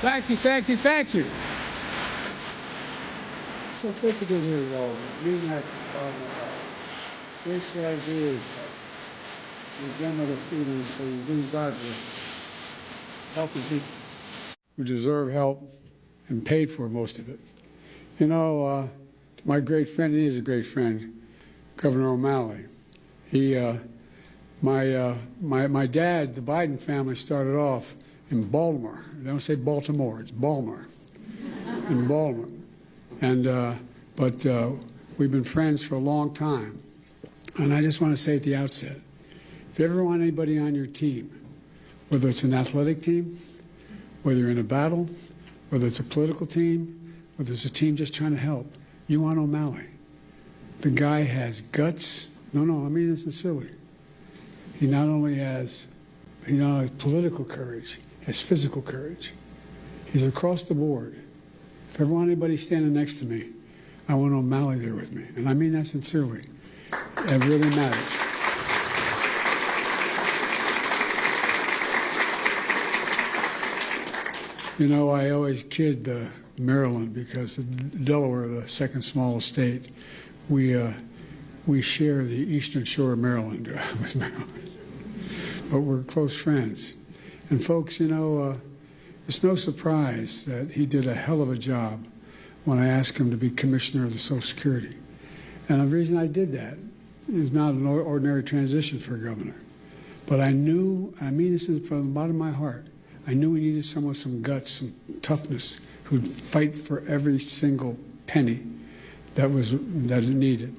Thank you, thank you, thank you. So good to be here, though. Mean that this idea is the gem of the feeling, so you do God with helping people who deserve help and paid for most of it. You know, my great friend, he is a great friend, Governor O'Malley. He, my dad, the Biden family started off in Baltimore. They don't say Baltimore, it's Baltimore. In Baltimore. And, but we've been friends for a long time. And I just want to say at the outset, if you ever want anybody on your team, whether it's an athletic team, whether you're in a battle, whether it's a political team, whether it's a team just trying to help, you want O'Malley. The guy has guts. No, I mean this sincerely. He not only has political courage, he has physical courage. He's across the board. If ever want anybody standing next to me, I want O'Malley there with me. And I mean that sincerely. It really matters. You know, I always kid Maryland because Delaware, the second smallest state, we share the eastern shore of Maryland with Maryland. But we're close friends. And folks, you know, it's no surprise that he did a hell of a job when I asked him to be commissioner of the Social Security. And the reason I did that is not an ordinary transition for a governor. But I knew, I mean this from the bottom of my heart, I knew we needed someone with some guts, some toughness, who'd fight for every single penny that it needed,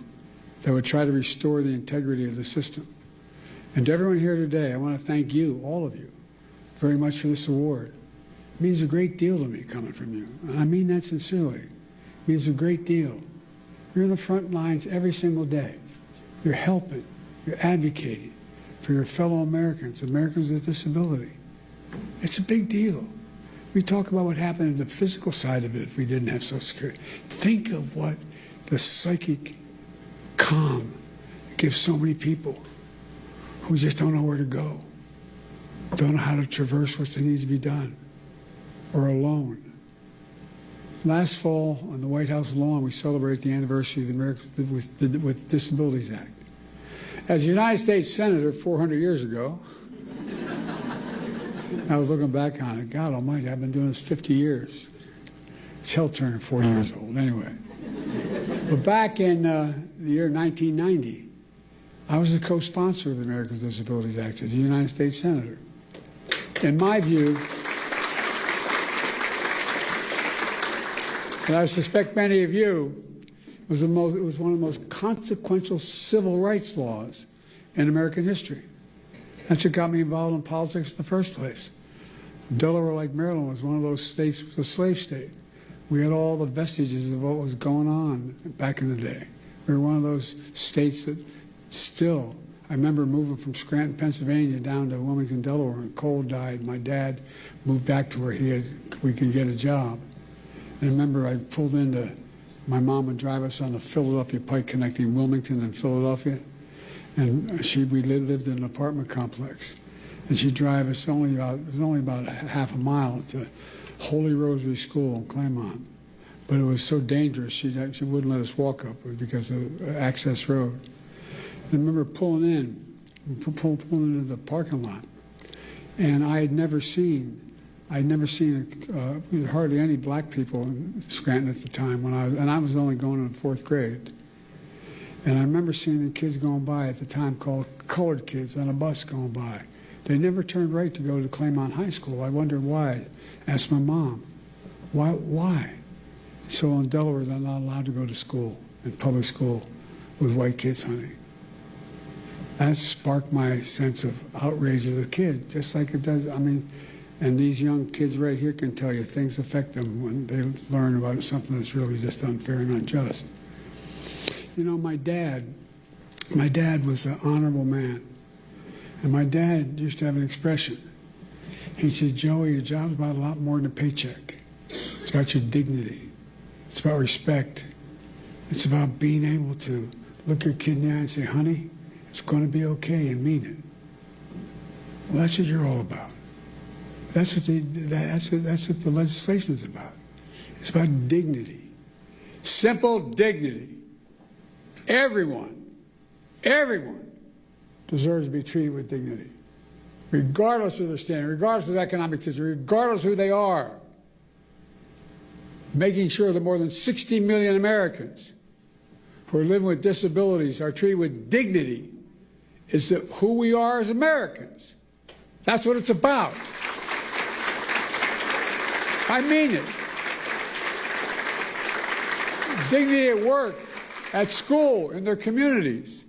that would try to restore the integrity of the system. And to everyone here today, I want to thank you, all of you, very much for this award. It means a great deal to me coming from you. And I mean that sincerely. It means a great deal. You're in the front lines every single day. You're helping, you're advocating for your fellow Americans, Americans with disability. It's a big deal. We talk about what happened in the physical side of it if we didn't have Social Security. Think of what the psychic calm gives so many people who just don't know where to go, don't know how to traverse what needs to be done, or alone. Last fall, on the White House lawn, we celebrated the anniversary of the Americans with Disabilities Act. As a United States Senator 400 years ago, I was looking back on it. God almighty, I've been doing this 50 years. It's hell turning 40 years old, anyway. But back in the year 1990, I was the co-sponsor of the Americans with Disabilities Act as a United States Senator. In my view, and I suspect many of you, it was one of the most consequential civil rights laws in American history. That's what got me involved in politics in the first place. Delaware, like Maryland, was one of those states, was a slave state. We had all the vestiges of what was going on back in the day. We were one of those states that still, I remember moving from Scranton, Pennsylvania down to Wilmington, Delaware, and Cole died. My dad moved back to where we could get a job. And I remember I pulled into, my mom would drive us on the Philadelphia Pike connecting Wilmington and Philadelphia. And we lived in an apartment complex. And she'd drive us it was only about half a mile to Holy Rosary School in Claremont. But it was so dangerous, she wouldn't let us walk up because of access road. And I remember pulling into the parking lot. And I had never seen hardly any black people in Scranton at the time and I was only going in the 4th grade. And I remember seeing the kids going by at the time called colored kids on a bus going by. They never turned right to go to Claremont High School. I wondered why. I asked my mom, why? So in Delaware, they're not allowed to go to school, in public school, with white kids, honey. That sparked my sense of outrage as a kid, just like it does, I mean, and these young kids right here can tell you things affect them when they learn about something that's really just unfair and unjust. You know, my dad was an honorable man. And my dad used to have an expression. He said, Joey, your job's about a lot more than a paycheck. It's about your dignity. It's about respect. It's about being able to look your kid in the eye and say, honey, it's going to be okay, and mean it. Well, that's what you're all about. That's what the legislation is about. It's about dignity. Simple dignity. Everyone deserves to be treated with dignity, regardless of their standing, regardless of their economic situation, regardless of who they are. Making sure that more than 60 million Americans who are living with disabilities are treated with dignity is who we are as Americans. That's what it's about. I mean it. Dignity at work, at school, in their communities,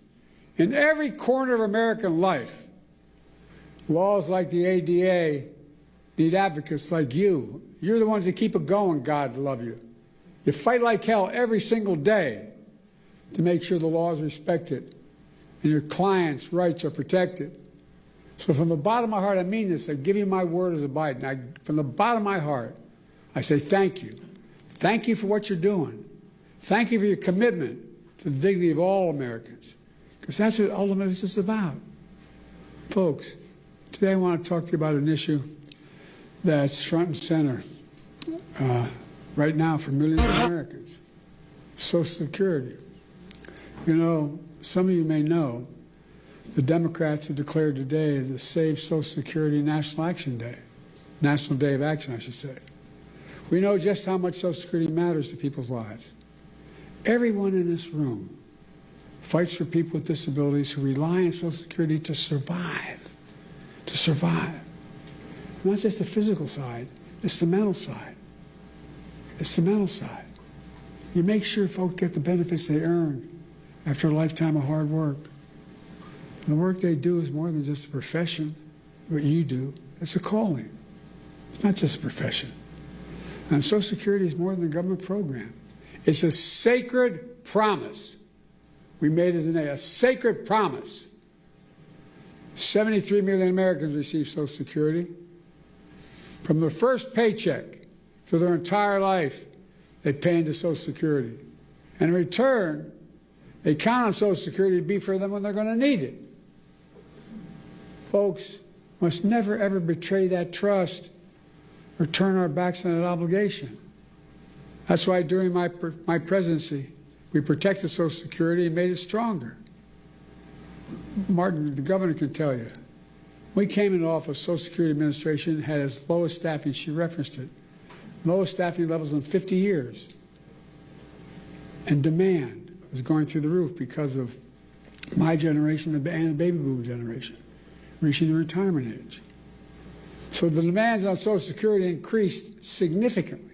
in every corner of American life. Laws like the ADA need advocates like you. You're the ones that keep it going, God love you. You fight like hell every single day to make sure the law is respected and your clients' rights are protected. So from the bottom of my heart, I mean this. I give you my word as a Biden. From the bottom of my heart, I say thank you. Thank you for what you're doing. Thank you for your commitment to the dignity of all Americans, because that's what ultimately this is about. Folks, today I want to talk to you about an issue that's front and center right now for millions of Americans, Social Security. You know, some of you may know the Democrats have declared today the Save Social Security National Action Day, National Day of Action, I should say. We know just how much Social Security matters to people's lives. Everyone in this room fights for people with disabilities who rely on Social Security to survive. To survive. Not just the physical side, it's the mental side. It's the mental side. You make sure folks get the benefits they earn after a lifetime of hard work. The work they do is more than just a profession, what you do. It's a calling. It's not just a profession. And Social Security is more than a government program. It's a sacred promise we made as a sacred promise. 73 million Americans receive Social Security. From their first paycheck through their entire life, they pay into Social Security. And in return, they count on Social Security to be for them when they're going to need it. Folks, must never, ever betray that trust or turn our backs on that obligation. That's why during my presidency, we protected Social Security and made it stronger. Martin, the governor, can tell you. We came into office, Social Security Administration had its lowest staffing, she referenced it, lowest staffing levels in 50 years. And demand was going through the roof because of my generation and the baby boom generation, reaching the retirement age. So the demands on Social Security increased significantly.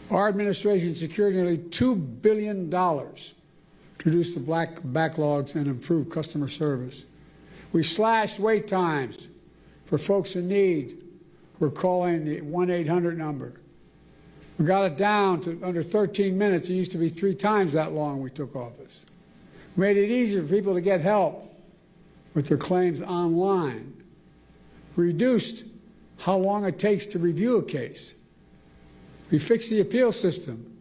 Our administration secured nearly $2 billion to reduce the backlogs and improve customer service. We slashed wait times for folks in need who are calling the 1-800 number. We got it down to under 13 minutes. It used to be 3 times that long when we took office. We made it easier for people to get help with their claims online. We reduced how long it takes to review a case. We fixed the appeal system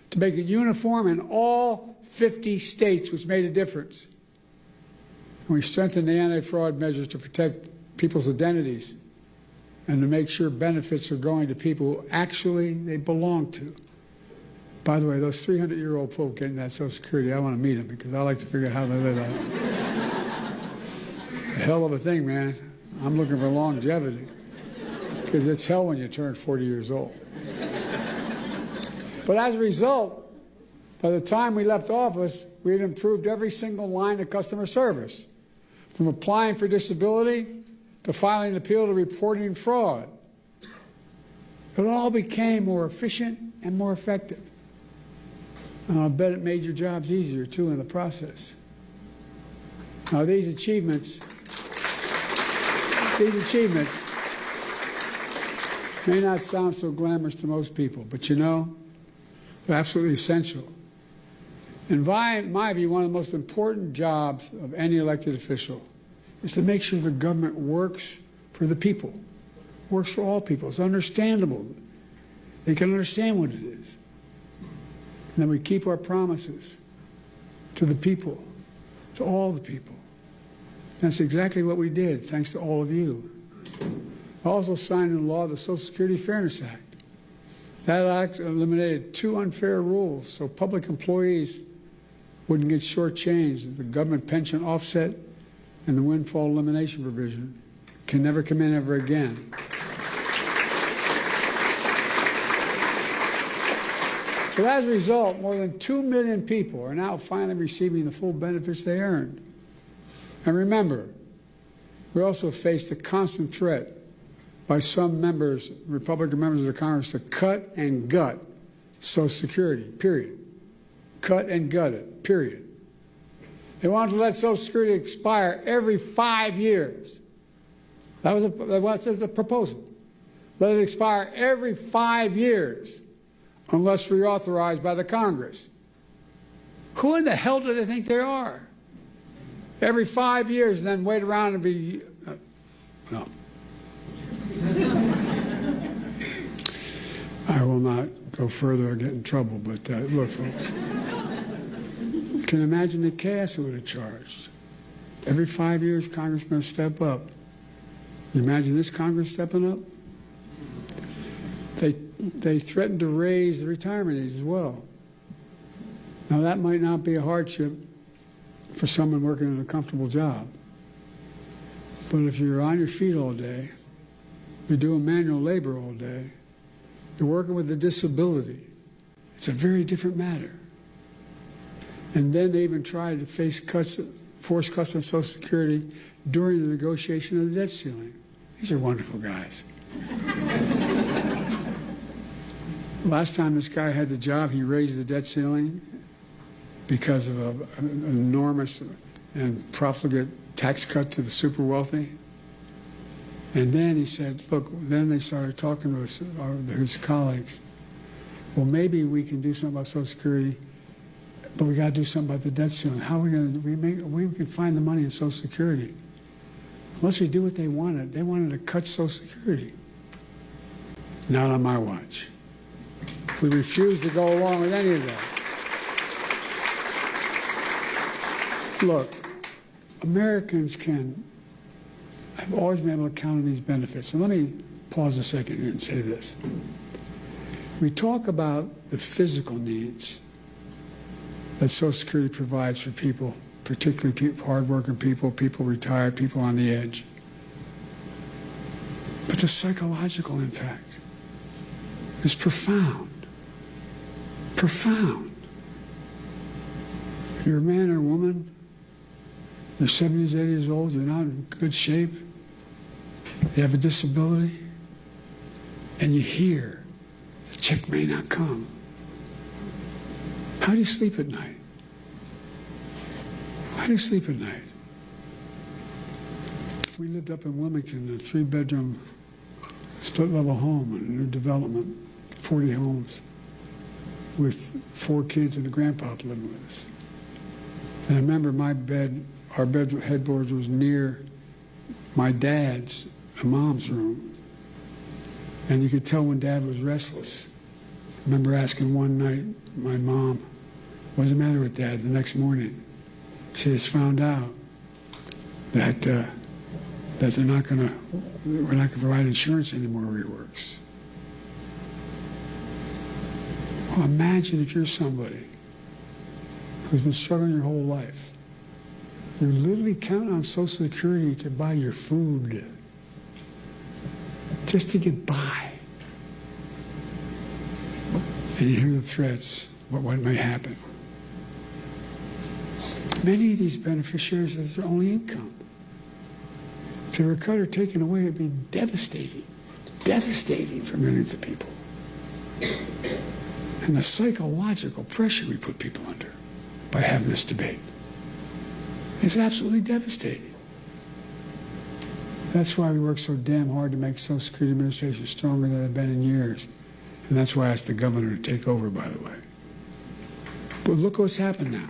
to make it uniform in all 50 states, which made a difference. And we strengthened the anti-fraud measures to protect people's identities and to make sure benefits are going to people who actually they belong to. By the way, those 300-year-old folk getting that Social Security, I want to meet them because I like to figure out how they live out. A hell of a thing, man. I'm looking for longevity because it's hell when you turn 40 years old. But as a result, by the time we left office, we had improved every single line of customer service, from applying for disability to filing an appeal to reporting fraud. It all became more efficient and more effective. And I'll bet it made your jobs easier, too, in the process. Now, these achievements may not sound so glamorous to most people, but you know, they're absolutely essential. In my view, one of the most important jobs of any elected official is to make sure the government works for the people, works for all people. It's understandable. They can understand what it is. And then we keep our promises to the people, to all the people. That's exactly what we did, thanks to all of you. Also signed into law the Social Security Fairness Act. That act eliminated 2 unfair rules so public employees wouldn't get shortchanged. The government pension offset and the windfall elimination provision can never come in ever again. So as a result, more than 2 million people are now finally receiving the full benefits they earned. And remember, we also faced a constant threat by some members, Republican members of the Congress, to cut and gut Social Security, period. Cut and gut it, period. They wanted to let Social Security expire every 5 years. That was the proposal. Let it expire every 5 years unless reauthorized by the Congress. Who in the hell do they think they are? Every 5 years and then wait around and be... no. I will not go further or get in trouble, but look, folks. You can imagine the chaos it would have charged. Every 5 years, Congress is going to step up. You imagine this Congress stepping up? They threatened to raise the retirement age as well. Now, that might not be a hardship for someone working in a comfortable job. But if you're on your feet all day, you're doing manual labor all day, you're working with a disability, it's a very different matter. And then they even tried to force cuts on Social Security during the negotiation of the debt ceiling. These are wonderful guys. Last time this guy had the job, he raised the debt ceiling because of an enormous and profligate tax cut to the super wealthy. And then he said, look, then they started talking to his colleagues. Well, maybe we can do something about Social Security, but we got to do something about the debt ceiling. How are we going to we can find the money in Social Security? Unless we do what they wanted. They wanted to cut Social Security. Not on my watch. We refuse to go along with any of that. Look, Americans have always been able to count on these benefits. And let me pause a second here and say this. We talk about the physical needs that Social Security provides for people, particularly hardworking people, people retired, people on the edge. But the psychological impact is profound. Profound. You're a man or a woman, you're 70s, 80 years old, you're not in good shape, you have a disability, and you hear the check may not come. How do you sleep at night? How do you sleep at night? We lived up in Wilmington in a 3-bedroom split-level home in a new development, 40 homes, with 4 kids and a grandpa living with us. And I remember our headboard was near my dad's and mom's room. And you could tell when Dad was restless. I remember asking one night my mom, what's the matter with Dad? The next morning, she just found out that we're not going to provide insurance anymore where he works. Well, imagine if you're somebody who's been struggling your whole life. You're literally counting on Social Security to buy your food, just to get by. And you hear the threats, what may happen. Many of these beneficiaries, that's their only income. If they were cut or taken away, it'd be devastating. Devastating for millions of people. And the psychological pressure we put people under by having this debate is absolutely devastating. That's why we work so damn hard to make Social Security Administration stronger than it's been in years. And that's why I asked the governor to take over, by the way. But look what's happened now.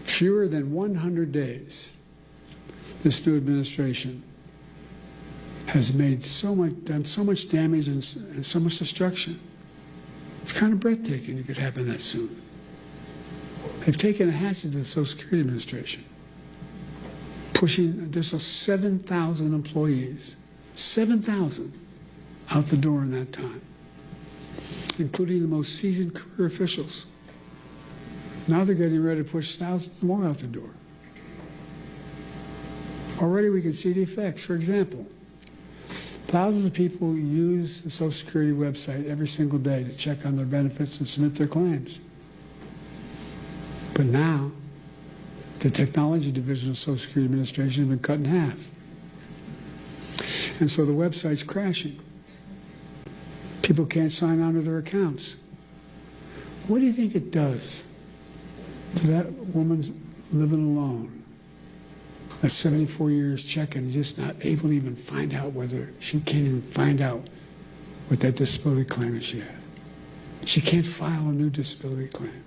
Fewer than 100 days, this new administration has done so much damage and so much destruction. It's kind of breathtaking it could happen that soon. They've taken a hatchet to the Social Security Administration. pushing an additional 7,000 employees, 7,000 out the door in that time, including the most seasoned career officials. Now they're getting ready to push thousands more out the door. Already we can see the effects. For example, thousands of people use the Social Security website every single day to check on their benefits and submit their claims. But now, the technology division of Social Security Administration has been cut in half. And so the website's crashing. People can't sign on to their accounts. What do you think it does to that woman living alone at 74 years checking, just not able to even find out whether she can't even find out what that disability claim is she has? She can't file a new disability claim.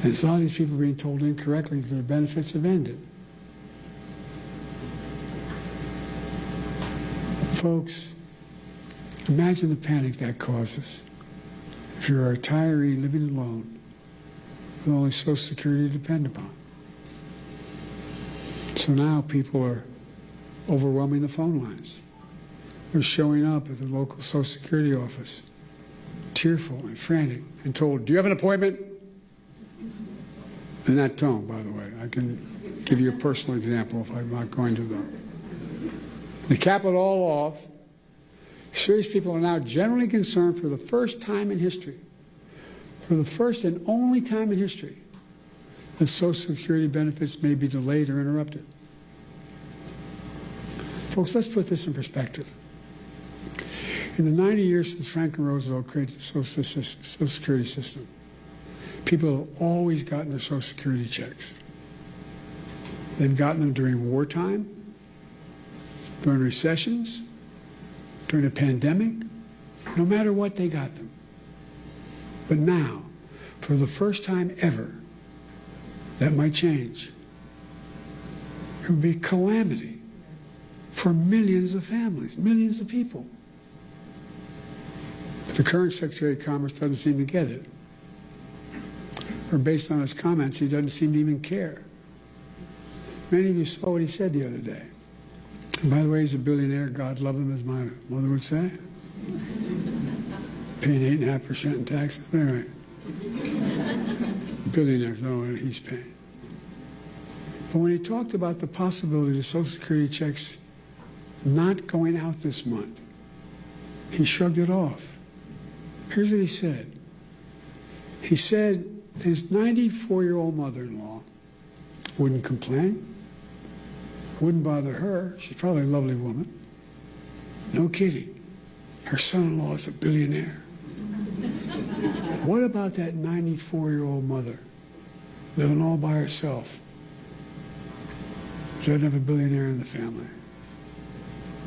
And a lot of these people are being told incorrectly that their benefits have ended. Folks, imagine the panic that causes if you're a retiree living alone with only Social Security to depend upon. So now people are overwhelming the phone lines. They're showing up at the local Social Security office, tearful and frantic, and told, "Do you have an appointment?" In that tone, by the way. I can give you a personal example if I'm not going to, though. To cap it all off, serious people are now generally concerned for the first time in history, for the first and only time in history, that Social Security benefits may be delayed or interrupted. Folks, let's put this in perspective. In the 90 years since Franklin Roosevelt created the Social Security system, people have always gotten their Social Security checks. They've gotten them during wartime, during recessions, during a pandemic. No matter what, they got them. But now, for the first time ever, that might change. It would be calamity for millions of families, millions of people. But the current Secretary of Commerce doesn't seem to get it. Or based on his comments, he doesn't seem to even care. Many of you saw what he said the other day. And by the way, he's a billionaire. God love him, as my mother would say. Paying 8.5% in taxes. Anyway. Billionaires, I don't know what he's paying. But when he talked about the possibility of the Social Security checks not going out this month, he shrugged it off. Here's what he said. He said his 94-year-old mother-in-law wouldn't complain, wouldn't bother her. She's probably a lovely woman. No kidding. Her son-in-law is a billionaire. What about that 94-year-old mother living all by herself? Doesn't have a billionaire in the family.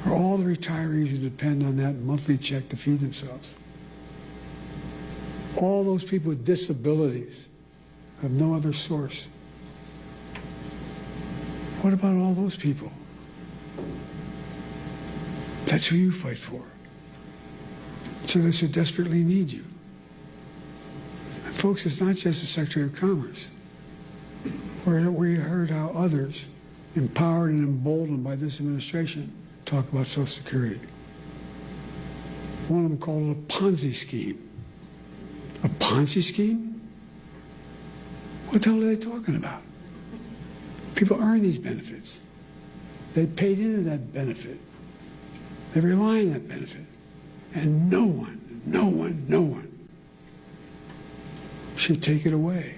Or all the retirees who depend on that monthly check to feed themselves. All those people with disabilities have no other source. What about all those people? That's who you fight for. So they should desperately need you. And folks, it's not just the Secretary of Commerce. We heard how others, empowered and emboldened by this administration, talk about Social Security. One of them called it a Ponzi scheme. A Ponzi scheme? What the hell are they talking about? People earn these benefits. They paid into that benefit. They rely on that benefit. And no one should take it away.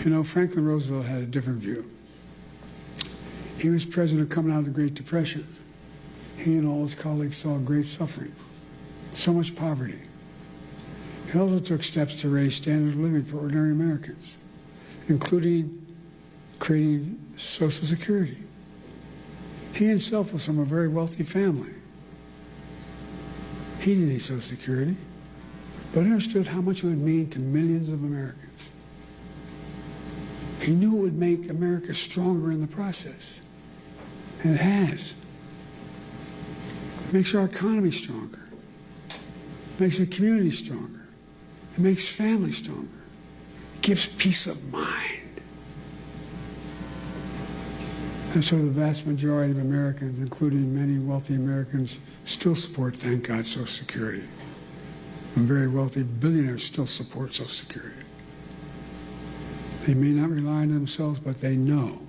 You know, Franklin Roosevelt had a different view. He was president coming out of the Great Depression. He and all his colleagues saw great suffering, so much poverty. He also took steps to raise standard of living for ordinary Americans, including creating Social Security. He himself was from a very wealthy family. He didn't need Social Security, but understood how much it would mean to millions of Americans. He knew it would make America stronger in the process, and it has. It makes our economy stronger. It makes the community stronger. It makes families stronger. It gives peace of mind. And so the vast majority of Americans, including many wealthy Americans, still support, thank God, Social Security. And very wealthy billionaires still support Social Security. They may not rely on themselves, but they know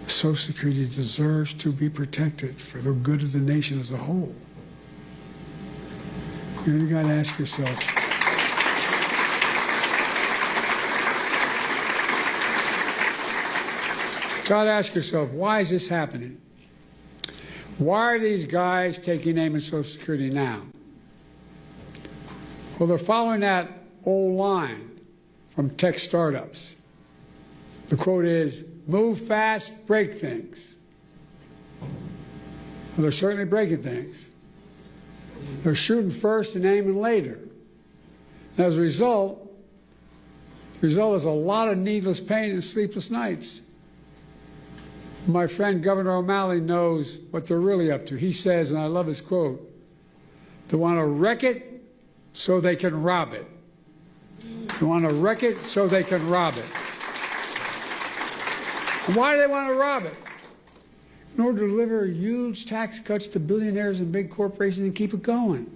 Social Security deserves to be protected for the good of the nation as a whole. You got to ask yourself, why is this happening? Why are these guys taking aim at Social Security now? Well, they're following that old line from tech startups. The quote is, move fast, break things. Well, they're certainly breaking things. They're shooting first and aiming later. And as a result, the result is a lot of needless pain and sleepless nights. My friend Governor O'Malley knows what they're really up to. He says, and I love his quote, they want to wreck it so they can rob it. They want to wreck it so they can rob it. And why do they want to rob it? In order to deliver huge tax cuts to billionaires and big corporations and keep it going.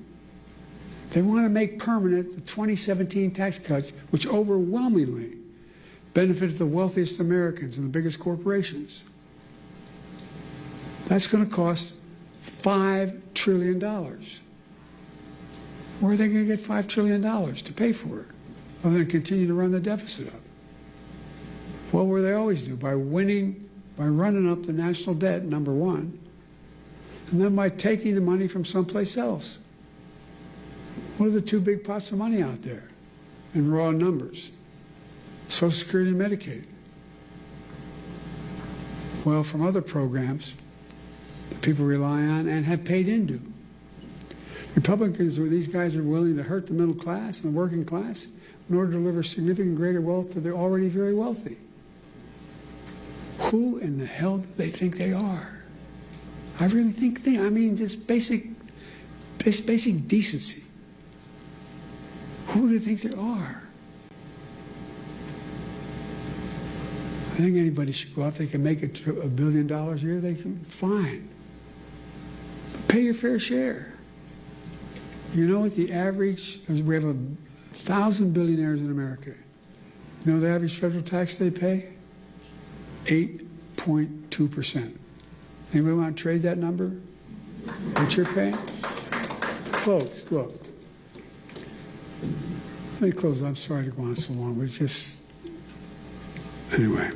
They want to make permanent the 2017 tax cuts, which overwhelmingly benefited the wealthiest Americans and the biggest corporations. That's going to cost $5 trillion. Where are they going to get $5 trillion to pay for it? Other than continue to run the deficit up? Well, where they always do, by running up the national debt, number one, and then by taking the money from someplace else. What are the two big pots of money out there in raw numbers? Social Security and Medicaid. Well, from other programs that people rely on and have paid into. Republicans, or these guys, are willing to hurt the middle class and the working class in order to deliver significant greater wealth to the already very wealthy. Who in the hell do they think they are? I really think I mean, just basic decency. Who do they think they are? I think anybody should go out. They can make it to $1 billion a year. They can, fine. But pay your fair share. You know what the average? We have 1,000 billionaires in America. You know the average federal tax they pay? 8.2%. Anybody want to trade that number? What you're paying? Folks, look. Let me close. I'm sorry to go on so long, but it's just... Anyway.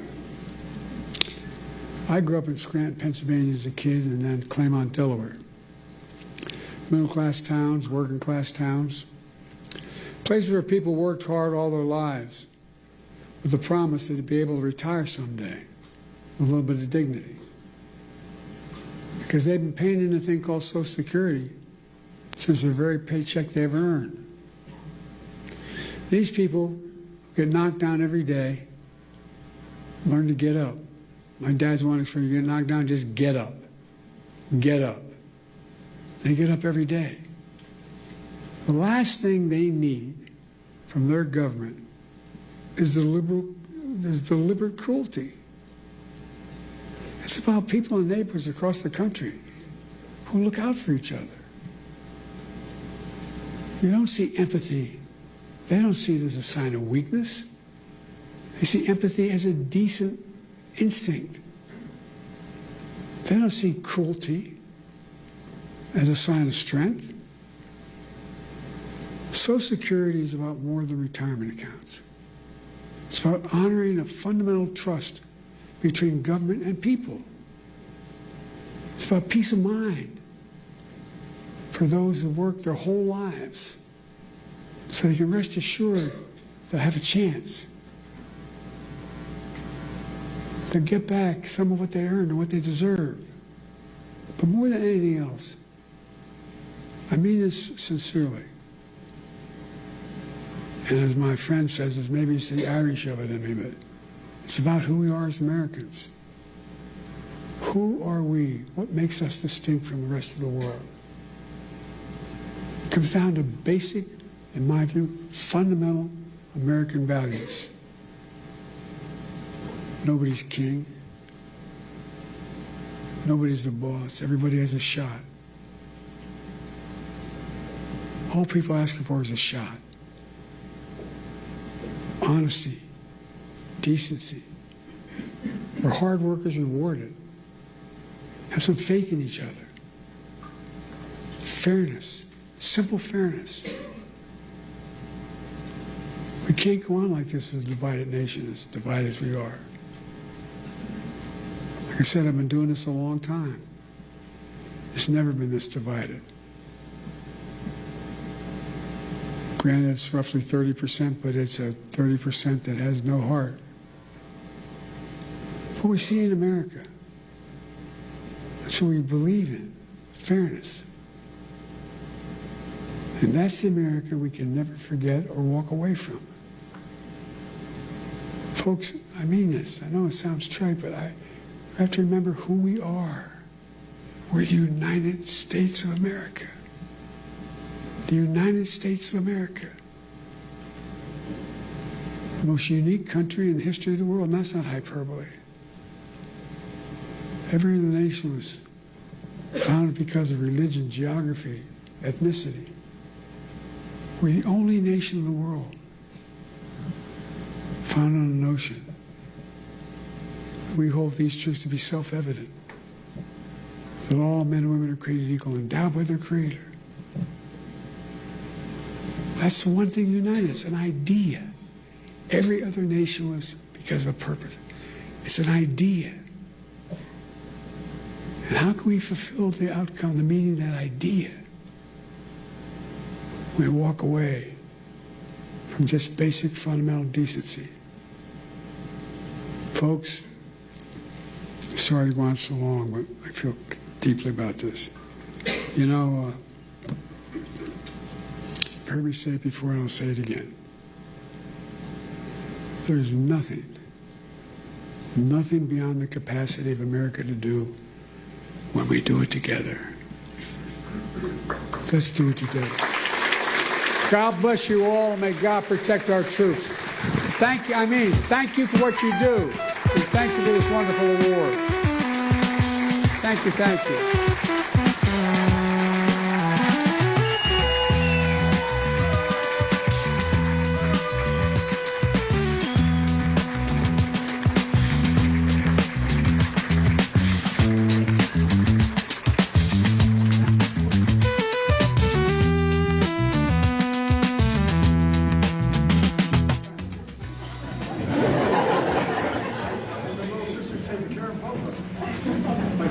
I grew up in Scranton, Pennsylvania as a kid, and then Claymont, Delaware. Middle-class towns, working-class towns. Places where people worked hard all their lives with the promise that they'd be able to retire someday with a little bit of dignity. Because they've been paying in a thing called Social Security since the very paycheck they ever earned. These people get knocked down every day, learn to get up. My dad's one is for you get knocked down, just get up. Get up. They get up every day. The last thing they need from their government is deliberate cruelty. It's about people and neighbors across the country who look out for each other. You don't see empathy. They don't see it as a sign of weakness. They see empathy as a decent instinct. They don't see cruelty as a sign of strength. Social Security is about more than retirement accounts. It's about honoring a fundamental trust between government and people. It's about peace of mind for those who work their whole lives so they can rest assured they'll have a chance to get back some of what they earned and what they deserve. But more than anything else, I mean this sincerely. And as my friend says, maybe it's the Irish of it in me, but it's about who we are as Americans. Who are we? What makes us distinct from the rest of the world? It comes down to basic, in my view, fundamental American values. Nobody's king. Nobody's the boss. Everybody has a shot. All people are asking for is a shot. Honesty, decency, where hard work is rewarded. Have some faith in each other. Fairness, simple fairness. We can't go on like this as a divided nation, as divided as we are. Like I said, I've been doing this a long time. It's never been this divided. Granted, it's roughly 30%, but it's a 30% that has no heart. It's what we see in America. That's what we believe in, fairness. And that's the America we can never forget or walk away from. Folks, I mean this. I know it sounds trite, but I have to remember who we are. We're the United States of America. The United States of America. The most unique country in the history of the world, and that's not hyperbole. Every other nation was founded because of religion, geography, ethnicity. We're the only nation in the world founded on an ocean. We hold these truths to be self-evident, that all men and women are created equal, endowed by their Creator. That's the one thing that united us, an idea. Every other nation was because of a purpose. It's an idea. And how can we fulfill the outcome, the meaning of that idea? We walk away from just basic fundamental decency. Folks, sorry to go on so long, but I feel deeply about this. You know, you've heard me say it before and I'll say it again. There's nothing beyond the capacity of America to do when we do it together. Let's do it together. God bless you all. May God protect our troops. Thank you. Thank you for what you do. And thank you for this wonderful award. Thank you. Thank you.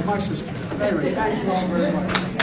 My sister. Anyway, thank you all very much.